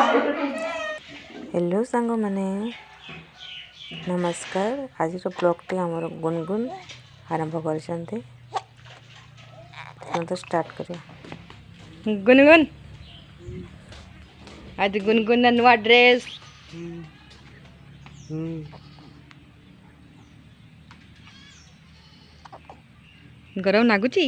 Hello सांग मैंने नमस्कार। आज ब्लॉग टी आमर गुनगुन आरंभ कर स्टार्ट करिया। गुनगुन आज गुनगुन नुआ ड्रेस गरम नागुची।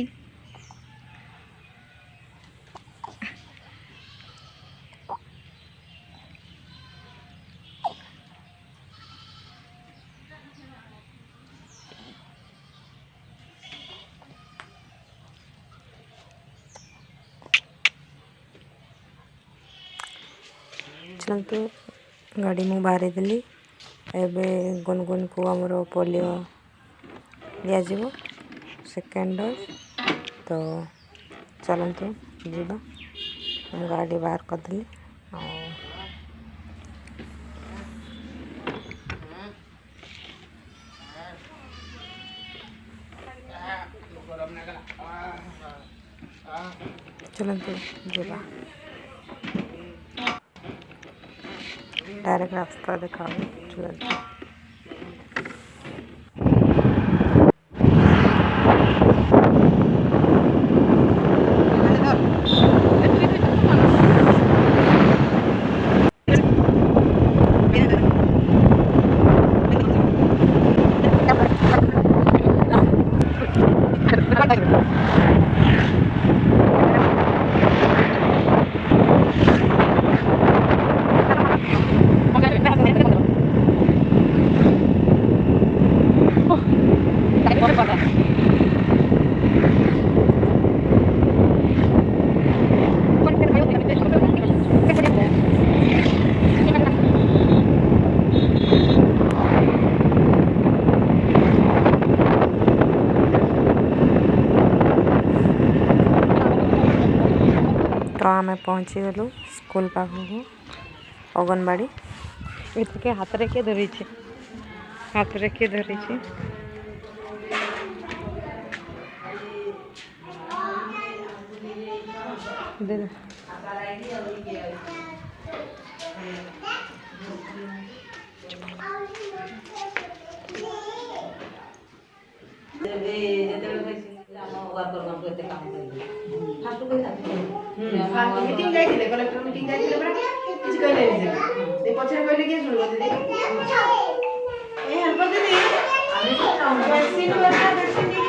चलते गाड़ी मु बाहर देली एवं गुनगुन को आमर पोलियो दिज्व सेकेंड डोज। तो चलतु जीवा गाड़ी बाहर करदेली। चलतु जीवा डायरेक्ट रास्ता देखा चलते। तो आम पहुँची गलु स्कूल पाखक अंगनवाड़ी। ये हाथ रे किए धरी हाथ रे किए धरी मीटिंग जाइए कलेक्टर मीटिंग जाइए बड़ा किसी कहले नहीं दे पछरे कहले के सुन दे ए हेल्प दे दे आमी वैक्सीन वाला वैक्सीन दे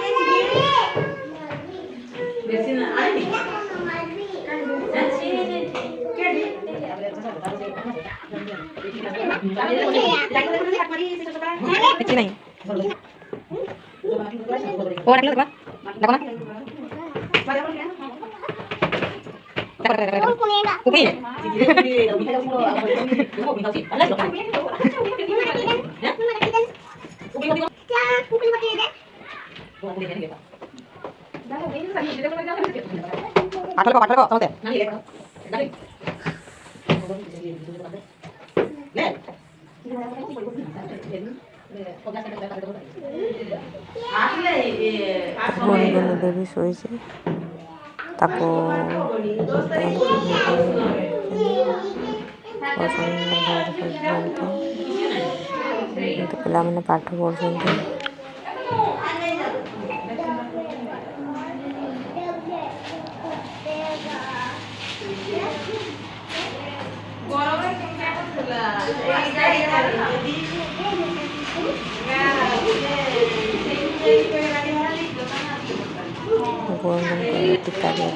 वैक्सीन आई नहीं नहीं और अगला देखो देखो ना गुनगुन बेबी शोई ताको पिला मैंने पाठ पढ़ुं। गुनगुन को टीका दिया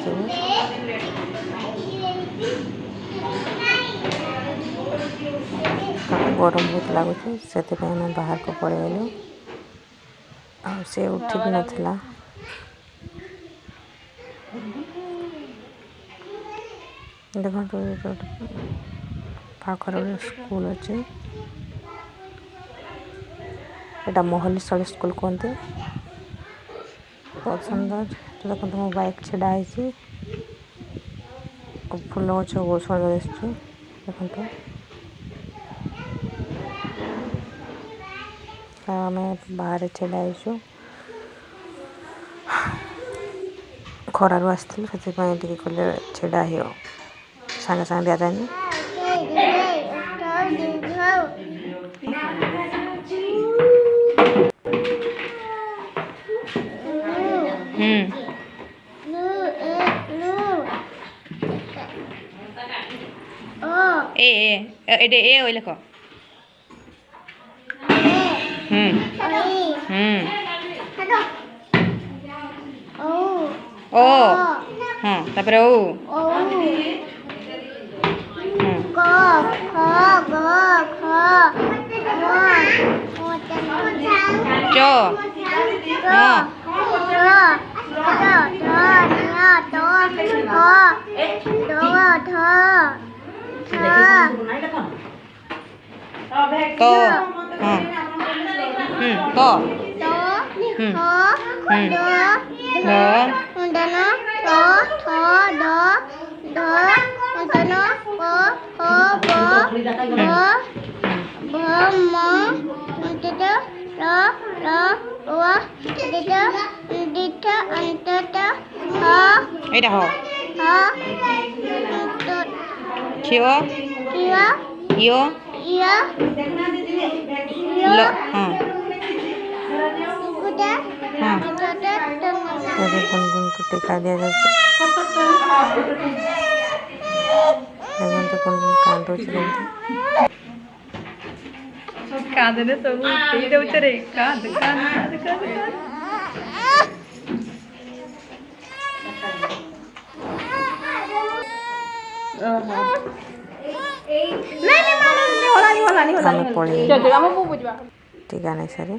गरम बहुत लगुच से बाहर को पड़े गलु आ से उठी भी नाला। देखो पाखर स्कूल अच्छे एटा मोहलीशल स्कूल कहते बहुत सुंदर। देखो मो बाइक छेड़ा है फूल गछ बहुत सुंदर दिशुचे देखो। आम बाहर छेड़ा खरार आसती से छेड़ा हो सागे सागे दि जाए ए ए एडे ए ओइ लेख ओ हाँ तापर ओ चो हाँ तो हाँ तो एटा हो छियो यो लो हाँ हाँ ଏବେ ଗୁନଗୁନକୁ ଟୀକା ଦିଆଯାଉଛି। ଦେଖନ୍ତୁ ଗୁନଗୁନ କାନ୍ଦୁଛି କେମିତି। କାନ୍ଦରେ ସବୁ ଉଠେଇ ଦେଉଛ ରେ କାନ୍ଦ କାନ୍ଦ କାନ୍ଦ କାନ୍ଦ ଆମେ ପଳେଇ ଟୀକା ନେଇ ସାରି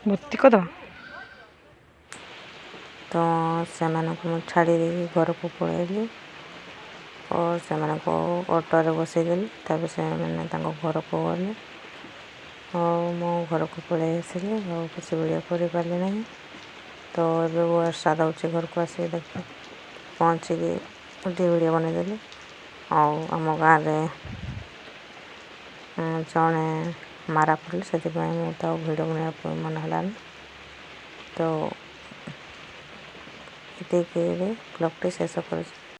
ଭର୍ତ୍ତି କରିଦେବା ତ ସେମାନଙ୍କୁ ମୁଁ ଛାଡ଼ି ଦେଇକି ଘରକୁ ପଳେଇଲି ଓ ସେମାନଙ୍କୁ ଅଟୋରେ ବସେଇଦେଲି। ତାପରେ ସେମାନେ ତାଙ୍କ ଘରକୁ ଗଲେ ଆଉ ମୁଁ ଘରକୁ ପଳେଇ ଆସିଲି ଆଉ କିଛି ଭିଡ଼ିଓ କରିପାରିଲି ନାହିଁ। ତ ଏବେ ବର୍ଷା ଦେଉଛି ଘରକୁ ଆସିକି ଦେଖି ପହଞ୍ଚିକି ଗୋଟିଏ ଭିଡ଼ିଓ ବନେଇଦେଲି। ଆଉ ଆମ ଗାଁରେ ଜଣେ ମାରା ପଡ଼ିଲେ ସେଥିପାଇଁ ମୁଁ ତ ଭିଡ଼ିଓ ବନେଇବା ମନ ହେଲାନି। ତ ଏତିକିରେ ବ୍ଲଗ୍ଟି ଶେଷ କରୁଛି।